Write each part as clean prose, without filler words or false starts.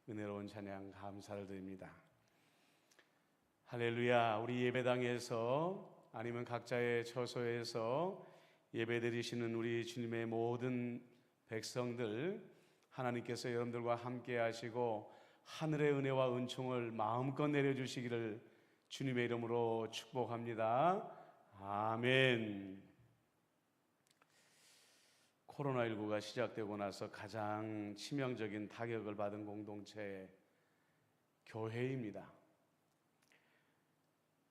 은혜로운 찬양 감사를 드립니다. 할렐루야. 우리 예배당에서 아니면 각자의 처소에서 예배드리시는 우리 주님의 모든 백성들, 하나님께서 여러분들과 함께 하시고 하늘의 은혜와 은총을 마음껏 내려주시기를 주님의 이름으로 축복합니다. 아멘. 코로나19가 시작되고 나서 가장 치명적인 타격을 받은 공동체, 교회입니다.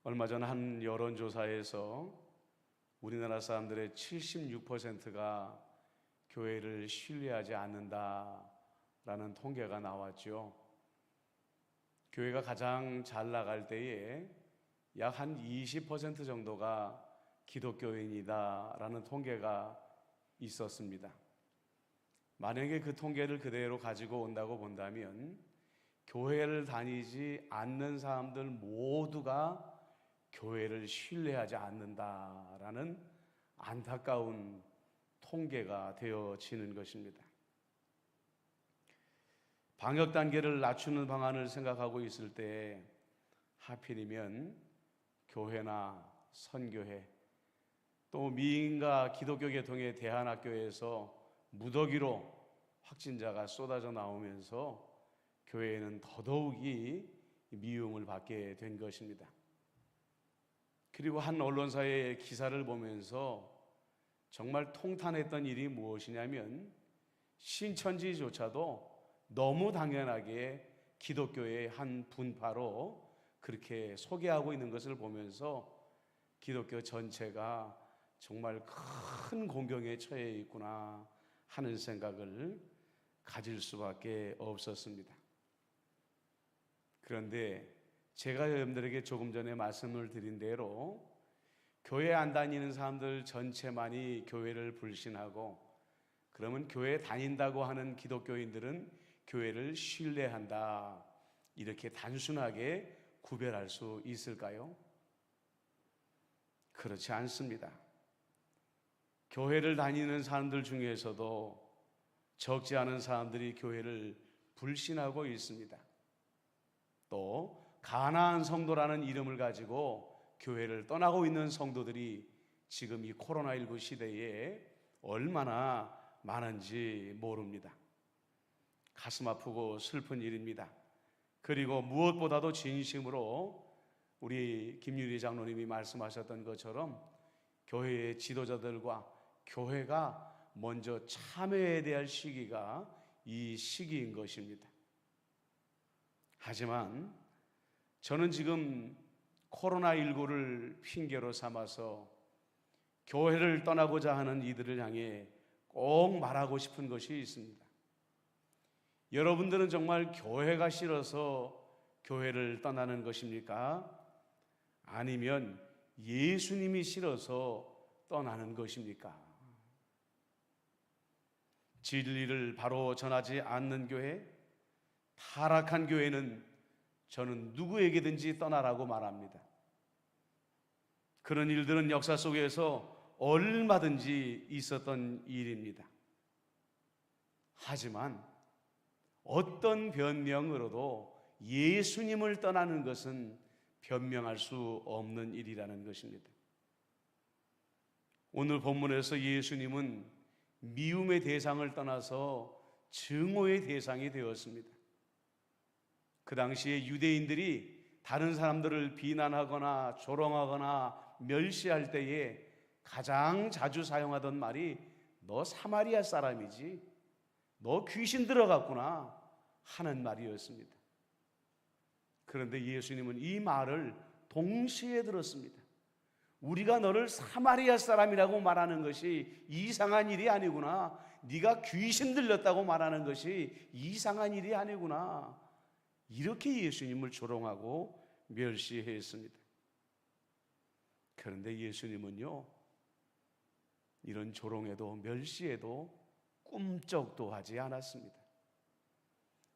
얼마 전 한 여론조사에서 우리나라 사람들의 76%가 교회를 신뢰하지 않는다라는 통계가 나왔죠. 교회가 가장 잘 나갈 때에 약 한 20% 정도가 기독교인이다라는 통계가 있었습니다. 만약에 그 통계를 그대로 가지고 온다고 본다면 교회를 다니지 않는 사람들 모두가 교회를 신뢰하지 않는다라는 안타까운 통계가 되어지는 것입니다. 방역 단계를 낮추는 방안을 생각하고 있을 때 하필이면 교회나 선교회, 또 미인과 기독교 계통의 대한학교에서 무더기로 확진자가 쏟아져 나오면서 교회에는 더더욱이 미움을 받게 된 것입니다. 그리고 한 언론사의 기사를 보면서 정말 통탄했던 일이 무엇이냐면 신천지조차도 너무 당연하게 기독교의 한 분파로 그렇게 소개하고 있는 것을 보면서 기독교 전체가 정말 큰 공경에 처해 있구나 하는 생각을 가질 수밖에 없었습니다. 그런데 제가 여러분들에게 조금 전에 말씀을 드린 대로 교회 안 다니는 사람들 전체만이 교회를 불신하고, 그러면 교회 다닌다고 하는 기독교인들은 교회를 신뢰한다, 이렇게 단순하게 구별할 수 있을까요? 그렇지 않습니다. 교회를 다니는 사람들 중에서도 적지 않은 사람들이 교회를 불신하고 있습니다. 또 가나안 성도라는 이름을 가지고 교회를 떠나고 있는 성도들이 지금 이 코로나19 시대에 얼마나 많은지 모릅니다. 가슴 아프고 슬픈 일입니다. 그리고 무엇보다도 진심으로 우리 김유리 장로님이 말씀하셨던 것처럼 교회의 지도자들과 교회가 먼저 참여해야 될 시기가 이 시기인 것입니다. 하지만 저는 지금 코로나19를 핑계로 삼아서 교회를 떠나고자 하는 이들을 향해 꼭 말하고 싶은 것이 있습니다. 여러분들은 정말 교회가 싫어서 교회를 떠나는 것입니까? 아니면 예수님이 싫어서 떠나는 것입니까? 진리를 바로 전하지 않는 교회, 타락한 교회는 저는 누구에게든지 떠나라고 말합니다. 그런 일들은 역사 속에서 얼마든지 있었던 일입니다. 하지만 어떤 변명으로도 예수님을 떠나는 것은 변명할 수 없는 일이라는 것입니다. 오늘 본문에서 예수님은 미움의 대상을 떠나서 증오의 대상이 되었습니다. 그 당시에 유대인들이 다른 사람들을 비난하거나 조롱하거나 멸시할 때에 가장 자주 사용하던 말이 너 사마리아 사람이지, 너 귀신 들어갔구나 하는 말이었습니다. 그런데 예수님은 이 말을 동시에 들었습니다. 우리가 너를 사마리아 사람이라고 말하는 것이 이상한 일이 아니구나, 네가 귀신 들렸다고 말하는 것이 이상한 일이 아니구나, 이렇게 예수님을 조롱하고 멸시했습니다. 그런데 예수님은요, 이런 조롱에도 멸시에도 꿈쩍도 하지 않았습니다.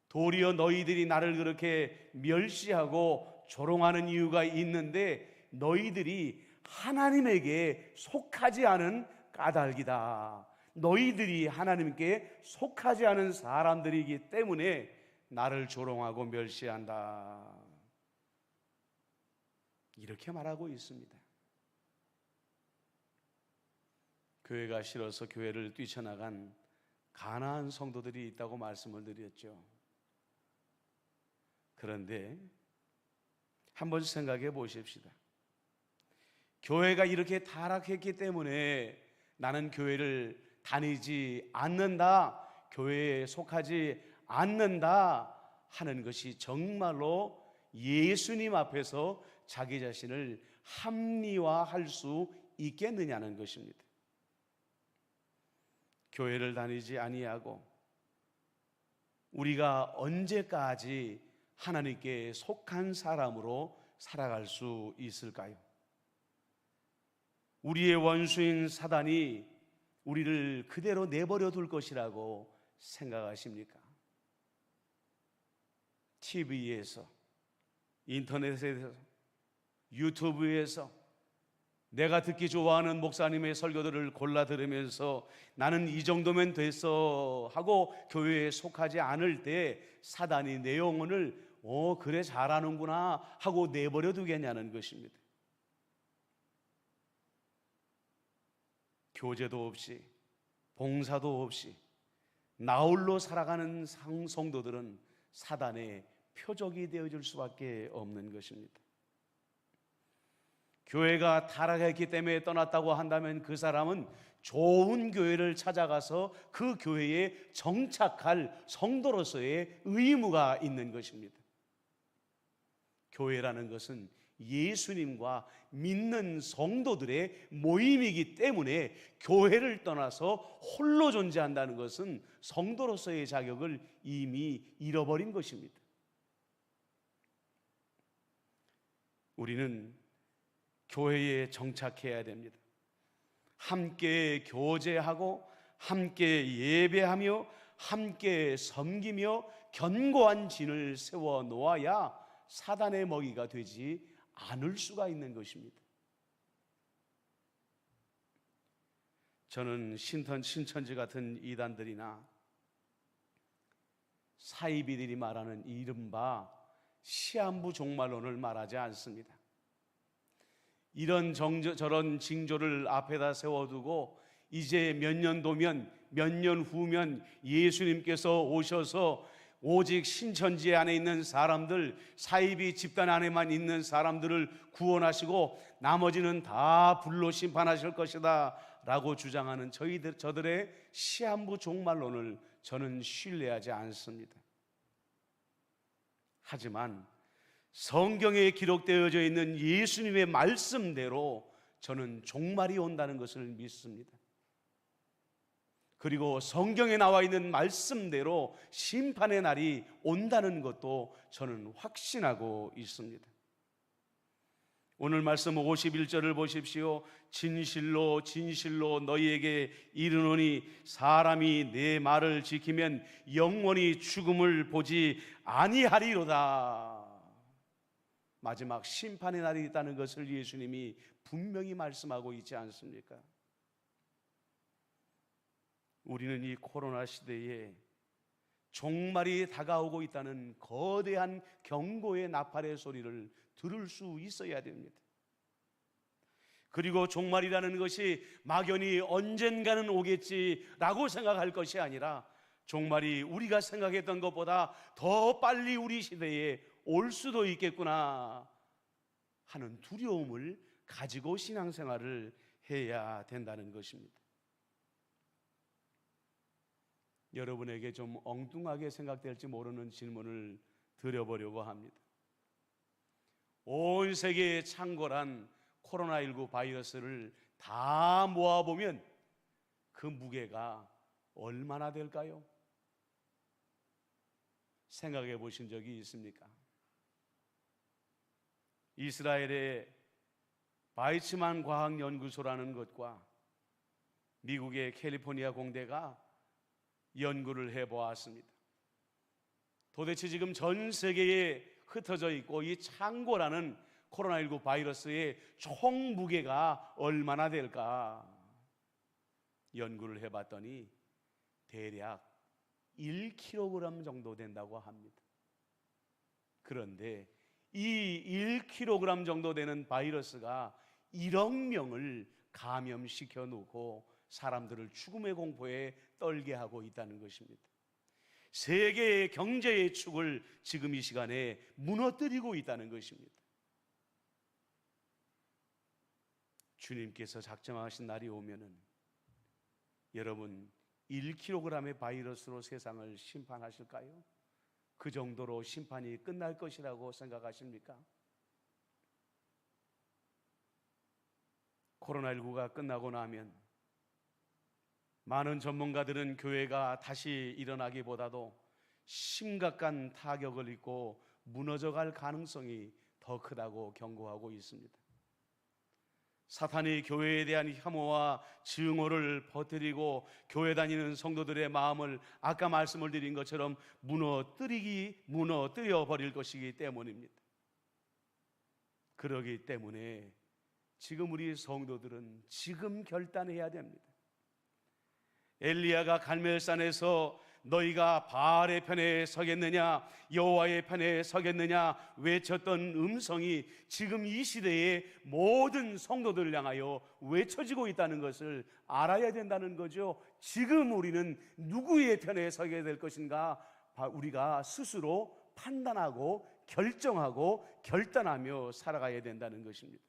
도리어 너희들이 나를 그렇게 멸시하고 조롱하는 이유가 있는데 너희들이 하나님에게 속하지 않은 까닭이다. 너희들이 하나님께 속하지 않은 사람들이기 때문에 나를 조롱하고 멸시한다. 이렇게 말하고 있습니다. 교회가 싫어서 교회를 뛰쳐나간 가난한 성도들이 있다고 말씀을 드렸죠. 그런데 한번 생각해 보십시다. 교회가 이렇게 타락했기 때문에 나는 교회를 다니지 않는다, 교회에 속하지 않는다 하는 것이 정말로 예수님 앞에서 자기 자신을 합리화할 수 있겠느냐는 것입니다. 교회를 다니지 아니하고 우리가 언제까지 하나님께 속한 사람으로 살아갈 수 있을까요? 우리의 원수인 사단이 우리를 그대로 내버려 둘 것이라고 생각하십니까? TV에서, 인터넷에서, 유튜브에서 내가 듣기 좋아하는 목사님의 설교들을 골라 들으면서 나는 이 정도면 됐어 하고 교회에 속하지 않을 때 사단이 내 영혼을 그래 잘하는구나 하고 내버려 두겠냐는 것입니다. 교제도 없이 봉사도 없이 나홀로 살아가는 성도들은 사단의 표적이 되어줄 수밖에 없는 것입니다. 교회가 타락했기 때문에 떠났다고 한다면 그 사람은 좋은 교회를 찾아가서 그 교회에 정착할 성도로서의 의무가 있는 것입니다. 교회라는 것은 예수님과 믿는 성도들의 모임이기 때문에 교회를 떠나서 홀로 존재한다는 것은 성도로서의 자격을 이미 잃어버린 것입니다. 우리는 교회에 정착해야 됩니다. 함께 교제하고 함께 예배하며 함께 섬기며 견고한 진을 세워 놓아야 사단의 먹이가 되지 않을 수가 있는 것입니다. 저는 신천지 같은 이단들이나 사이비들이 말하는 이른바 시한부 종말론을 말하지 않습니다. 이런 저런 징조를 앞에다 세워두고 이제 몇 년도면 몇 년 후면 예수님께서 오셔서 오직 신천지 안에 있는 사람들, 사이비 집단 안에만 있는 사람들을 구원하시고 나머지는 다 불로 심판하실 것이다 라고 주장하는 저들의 시한부 종말론을 저는 신뢰하지 않습니다. 하지만 성경에 기록되어져 있는 예수님의 말씀대로 저는 종말이 온다는 것을 믿습니다. 그리고 성경에 나와 있는 말씀대로 심판의 날이 온다는 것도 저는 확신하고 있습니다. 오늘 말씀 51절을 보십시오. 진실로 진실로 너희에게 이르노니 사람이 내 말을 지키면 영원히 죽음을 보지 아니하리로다. 마지막 심판의 날이 있다는 것을 예수님이 분명히 말씀하고 있지 않습니까? 우리는 이 코로나 시대에 종말이 다가오고 있다는 거대한 경고의 나팔의 소리를 들을 수 있어야 됩니다. 그리고 종말이라는 것이 막연히 언젠가는 오겠지라고 생각할 것이 아니라 종말이 우리가 생각했던 것보다 더 빨리 우리 시대에 올 수도 있겠구나 하는 두려움을 가지고 신앙생활을 해야 된다는 것입니다. 여러분에게 좀 엉뚱하게 생각될지 모르는 질문을 드려보려고 합니다. 온 세계에 창궐한 코로나19 바이러스를 다 모아보면 그 무게가 얼마나 될까요? 생각해 보신 적이 있습니까? 이스라엘의 바이츠만 과학연구소라는 것과 미국의 캘리포니아 공대가 연구를 해보았습니다. 도대체 지금 전 세계에 흩어져 있고 이 창궐하는 코로나19 바이러스의 총 무게가 얼마나 될까 연구를 해봤더니 대략 1kg 정도 된다고 합니다. 그런데 이 1kg 정도 되는 바이러스가 1억 명을 감염시켜 놓고 사람들을 죽음의 공포에 떨게 하고 있다는 것입니다. 세계의 경제의 축을 지금 이 시간에 무너뜨리고 있다는 것입니다. 주님께서 작정하신 날이 오면은 여러분 1kg의 바이러스로 세상을 심판하실까요? 그 정도로 심판이 끝날 것이라고 생각하십니까? 코로나19가 끝나고 나면 많은 전문가들은 교회가 다시 일어나기보다도 심각한 타격을 입고 무너져갈 가능성이 더 크다고 경고하고 있습니다. 사탄이 교회에 대한 혐오와 증오를 퍼뜨리고 교회 다니는 성도들의 마음을 아까 말씀을 드린 것처럼 무너뜨려 버릴 것이기 때문입니다. 그러기 때문에 지금 우리 성도들은 지금 결단해야 됩니다. 엘리야가 갈멜산에서 너희가 바알의 편에 서겠느냐 여호와의 편에 서겠느냐 외쳤던 음성이 지금 이 시대의 모든 성도들을 향하여 외쳐지고 있다는 것을 알아야 된다는 거죠. 지금 우리는 누구의 편에 서게 될 것인가 우리가 스스로 판단하고 결정하고 결단하며 살아가야 된다는 것입니다.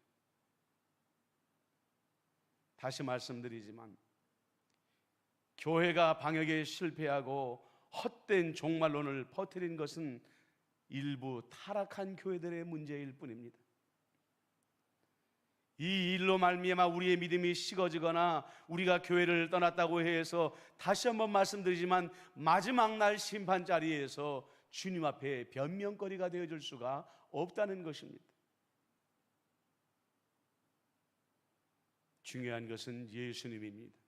다시 말씀드리지만 교회가 방역에 실패하고 헛된 종말론을 퍼뜨린 것은 일부 타락한 교회들의 문제일 뿐입니다. 이 일로 말미암아 우리의 믿음이 식어지거나 우리가 교회를 떠났다고 해서 다시 한번 말씀드리지만 마지막 날 심판 자리에서 주님 앞에 변명거리가 되어줄 수가 없다는 것입니다. 중요한 것은 예수님입니다.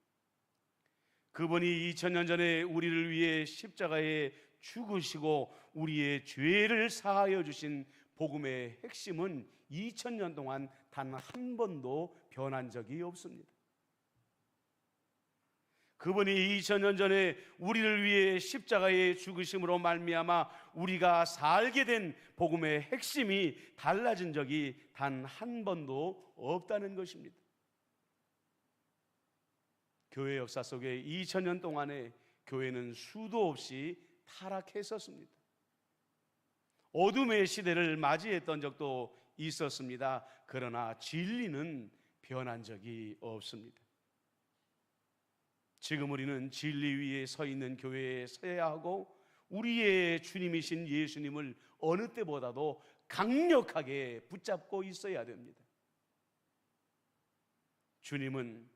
그분이 2000년 전에 우리를 위해 십자가에 죽으시고 우리의 죄를 사하여 주신 복음의 핵심은 2000년 동안 단 한 번도 변한 적이 없습니다. 그분이 2000년 전에 우리를 위해 십자가에 죽으심으로 말미암아 우리가 살게 된 복음의 핵심이 달라진 적이 단 한 번도 없다는 것입니다. 교회 역사 속에 2000년 동안에 교회는 수도 없이 타락했었습니다. 어둠의 시대를 맞이했던 적도 있었습니다. 그러나 진리는 변한 적이 없습니다. 지금 우리는 진리 위에 서 있는 교회에 서야 하고 우리의 주님이신 예수님을 어느 때보다도 강력하게 붙잡고 있어야 됩니다. 주님은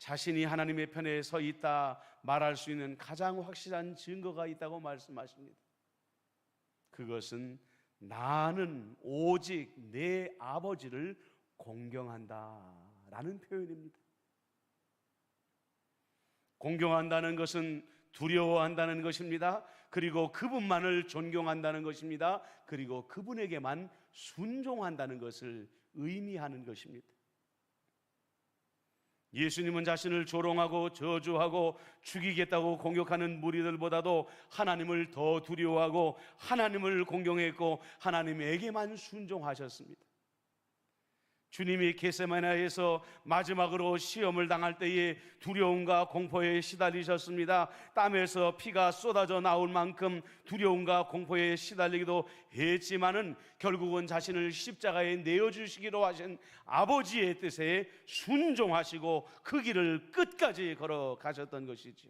자신이 하나님의 편에 서 있다 말할 수 있는 가장 확실한 증거가 있다고 말씀하십니다. 그것은 나는 오직 내 아버지를 공경한다 라는 표현입니다. 공경한다는 것은 두려워한다는 것입니다. 그리고 그분만을 존경한다는 것입니다. 그리고 그분에게만 순종한다는 것을 의미하는 것입니다. 예수님은 자신을 조롱하고 저주하고 죽이겠다고 공격하는 무리들보다도 하나님을 더 두려워하고 하나님을 공경했고 하나님에게만 순종하셨습니다. 주님이 겟세마네에서 마지막으로 시험을 당할 때에 두려움과 공포에 시달리셨습니다. 땀에서 피가 쏟아져 나올 만큼 두려움과 공포에 시달리기도 했지만은 결국은 자신을 십자가에 내어주시기로 하신 아버지의 뜻에 순종하시고 그 길을 끝까지 걸어가셨던 것이죠.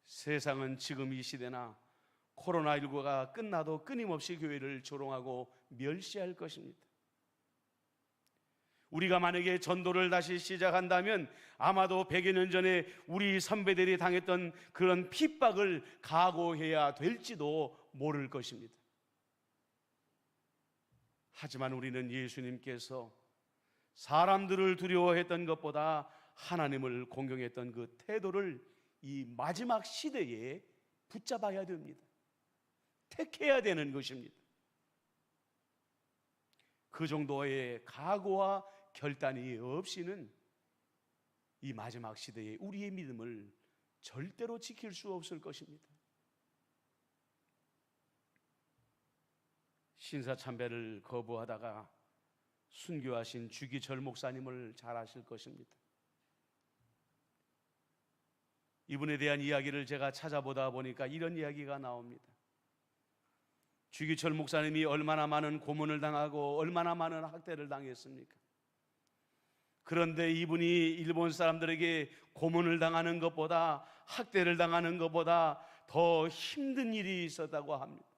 세상은 지금 이 시대나 코로나19가 끝나도 끊임없이 교회를 조롱하고 멸시할 것입니다. 우리가 만약에 전도를 다시 시작한다면 아마도 100여 년 전에 우리 선배들이 당했던 그런 핍박을 각오해야 될지도 모를 것입니다. 하지만 우리는 예수님께서 사람들을 두려워했던 것보다 하나님을 공경했던 그 태도를 이 마지막 시대에 붙잡아야 됩니다. 택해야 되는 것입니다. 그 정도의 각오와 결단이 없이는 이 마지막 시대에 우리의 믿음을 절대로 지킬 수 없을 것입니다. 신사참배를 거부하다가 순교하신 주기철 목사님을 잘 아실 것입니다. 이분에 대한 이야기를 제가 찾아보다 보니까 이런 이야기가 나옵니다. 주기철 목사님이 얼마나 많은 고문을 당하고 얼마나 많은 학대를 당했습니까? 그런데 이분이 일본 사람들에게 고문을 당하는 것보다, 학대를 당하는 것보다 더 힘든 일이 있었다고 합니다.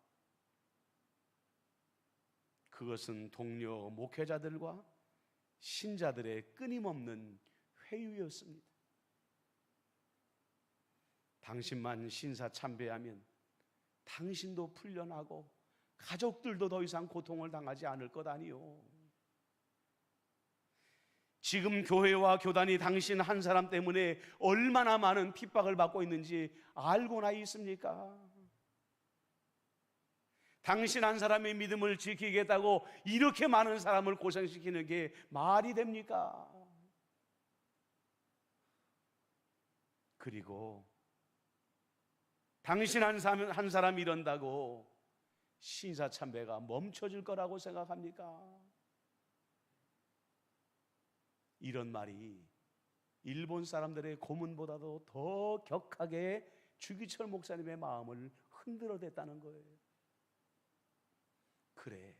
그것은 동료 목회자들과 신자들의 끊임없는 회유였습니다. 당신만 신사참배하면 당신도 풀려나고 가족들도 더 이상 고통을 당하지 않을 것 아니요. 지금 교회와 교단이 당신 한 사람 때문에 얼마나 많은 핍박을 받고 있는지 알고나 있습니까? 당신 한 사람의 믿음을 지키겠다고 이렇게 많은 사람을 고생시키는 게 말이 됩니까? 그리고 당신 한 사람 이런다고 신사참배가 멈춰질 거라고 생각합니까? 이런 말이 일본 사람들의 고문보다도 더 격하게 주기철 목사님의 마음을 흔들어댔다는 거예요. 그래,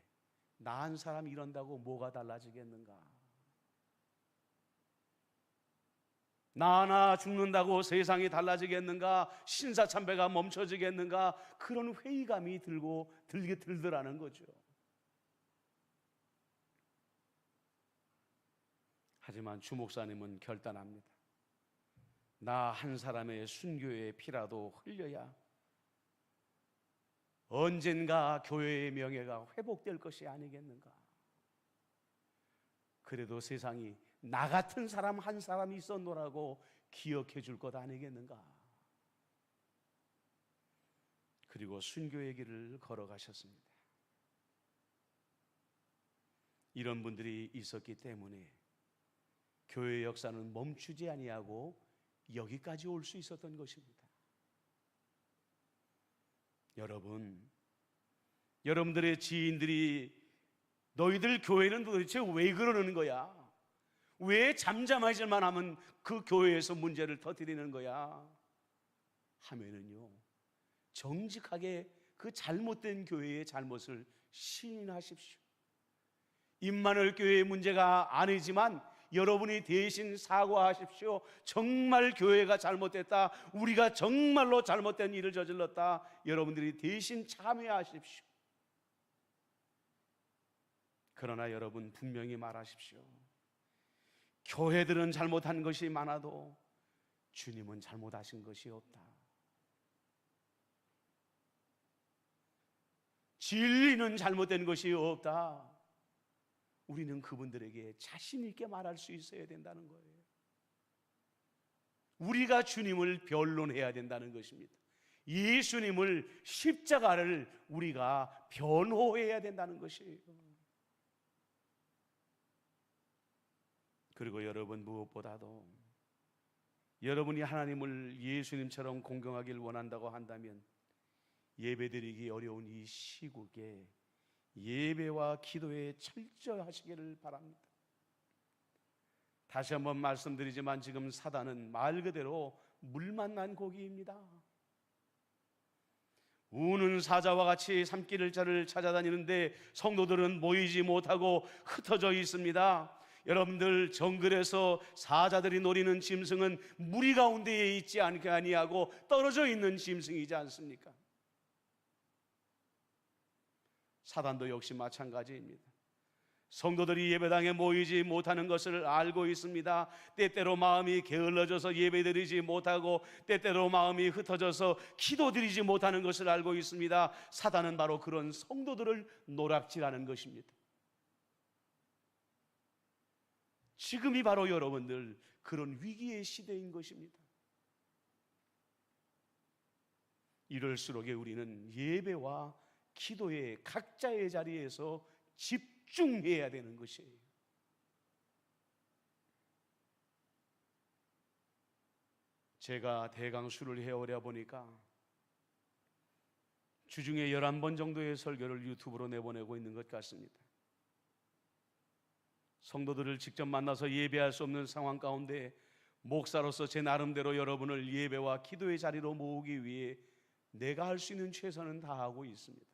나 한 사람 이런다고 뭐가 달라지겠는가? 나 하나 죽는다고 세상이 달라지겠는가? 신사참배가 멈춰지겠는가? 그런 회의감이 들더라는 거죠. 하지만 주 목사님은 결단합니다. 나 한 사람의 순교의 피라도 흘려야 언젠가 교회의 명예가 회복될 것이 아니겠는가? 그래도 세상이 나 같은 사람 한 사람이 있었노라고 기억해 줄 것 아니겠는가? 그리고 순교의 길을 걸어가셨습니다. 이런 분들이 있었기 때문에 교회의 역사는 멈추지 아니하고 여기까지 올 수 있었던 것입니다. 여러분들의 지인들이 너희들 교회는 도대체 왜 그러는 거야? 왜 잠잠하지만 하면 그 교회에서 문제를 터뜨리는 거야? 하면은요, 정직하게 그 잘못된 교회의 잘못을 시인하십시오. 임마누엘 교회의 문제가 아니지만 여러분이 대신 사과하십시오. 정말 교회가 잘못됐다, 우리가 정말로 잘못된 일을 저질렀다, 여러분들이 대신 참여하십시오. 그러나 여러분 분명히 말하십시오. 교회들은 잘못한 것이 많아도 주님은 잘못하신 것이 없다. 진리는 잘못된 것이 없다. 우리는 그분들에게 자신 있게 말할 수 있어야 된다는 거예요. 우리가 주님을 변론해야 된다는 것입니다. 예수님을, 십자가를 우리가 변호해야 된다는 것이에요. 그리고 여러분, 무엇보다도 여러분이 하나님을 예수님처럼 공경하길 원한다고 한다면 예배드리기 어려운 이 시국에 예배와 기도에 철저하시기를 바랍니다. 다시 한번 말씀드리지만 지금 사단은 말 그대로 물 만난 고기입니다. 우는 사자와 같이 산길을 찾아다니는데 성도들은 모이지 못하고 흩어져 있습니다. 여러분들, 정글에서 사자들이 노리는 짐승은 무리 가운데에 있지 아니하고 떨어져 있는 짐승이지 않습니까? 사단도 역시 마찬가지입니다. 성도들이 예배당에 모이지 못하는 것을 알고 있습니다. 때때로 마음이 게을러져서 예배드리지 못하고 때때로 마음이 흩어져서 기도드리지 못하는 것을 알고 있습니다. 사단은 바로 그런 성도들을 노략질하는 것입니다. 지금이 바로 여러분들 그런 위기의 시대인 것입니다. 이럴수록 우리는 예배와 기도의 각자의 자리에서 집중해야 되는 것이에요. 제가 대강수를 해오려 보니까 주중에 11번 정도의 설교를 유튜브로 내보내고 있는 것 같습니다. 성도들을 직접 만나서 예배할 수 없는 상황 가운데 목사로서 제 나름대로 여러분을 예배와 기도의 자리로 모으기 위해 내가 할 수 있는 최선은 다하고 있습니다.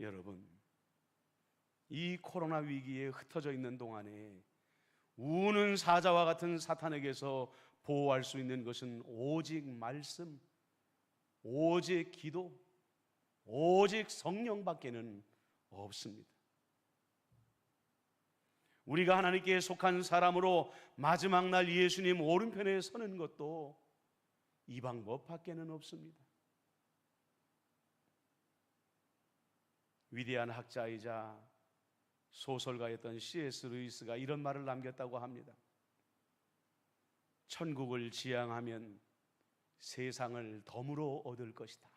여러분, 이 코로나 위기에 흩어져 있는 동안에 우는 사자와 같은 사탄에게서 보호할 수 있는 것은 오직 말씀, 오직 기도, 오직 성령밖에는 없습니다. 우리가 하나님께 속한 사람으로 마지막 날 예수님 오른편에 서는 것도 이 방법밖에는 없습니다. 위대한 학자이자 소설가였던 C.S. 루이스가 이런 말을 남겼다고 합니다. 천국을 지향하면 세상을 덤으로 얻을 것이다.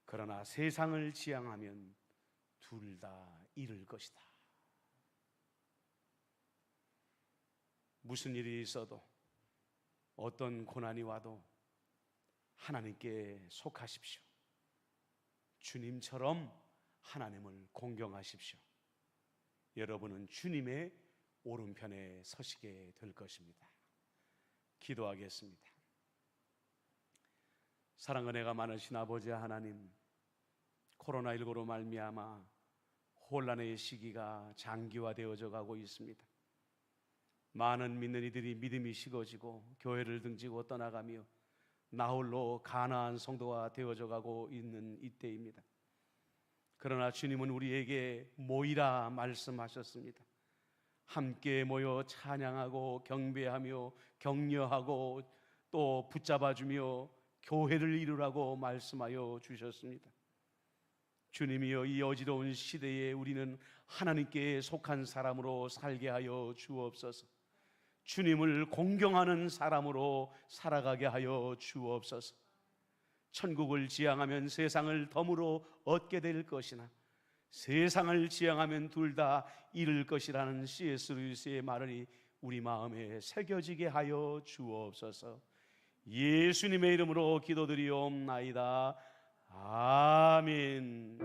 그러나 세상을 지향하면 둘 다 잃을 것이다. 무슨 일이 있어도 어떤 고난이 와도 하나님께 속하십시오. 주님처럼 하나님을 공경하십시오. 여러분은 주님의 오른편에 서시게 될 것입니다. 기도하겠습니다. 사랑 은혜가 많으신 아버지 하나님, 코로나19로 말미암아 혼란의 시기가 장기화되어져 가고 있습니다. 많은 믿는 이들이 믿음이 식어지고 교회를 등지고 떠나가며 나홀로 가나안 성도가 되어져 가고 있는 이때입니다. 그러나 주님은 우리에게 모이라 말씀하셨습니다. 함께 모여 찬양하고 경배하며 격려하고 또 붙잡아주며 교회를 이루라고 말씀하여 주셨습니다. 주님이여, 이 어지러운 시대에 우리는 하나님께 속한 사람으로 살게 하여 주옵소서. 주님을 공경하는 사람으로 살아가게 하여 주옵소서. 천국을 지향하면 세상을 덤으로 얻게 될 것이나 세상을 지향하면 둘 다 잃을 것이라는 C.S. 루이스의 말이 우리 마음에 새겨지게 하여 주옵소서. 예수님의 이름으로 기도드리옵나이다. 아멘.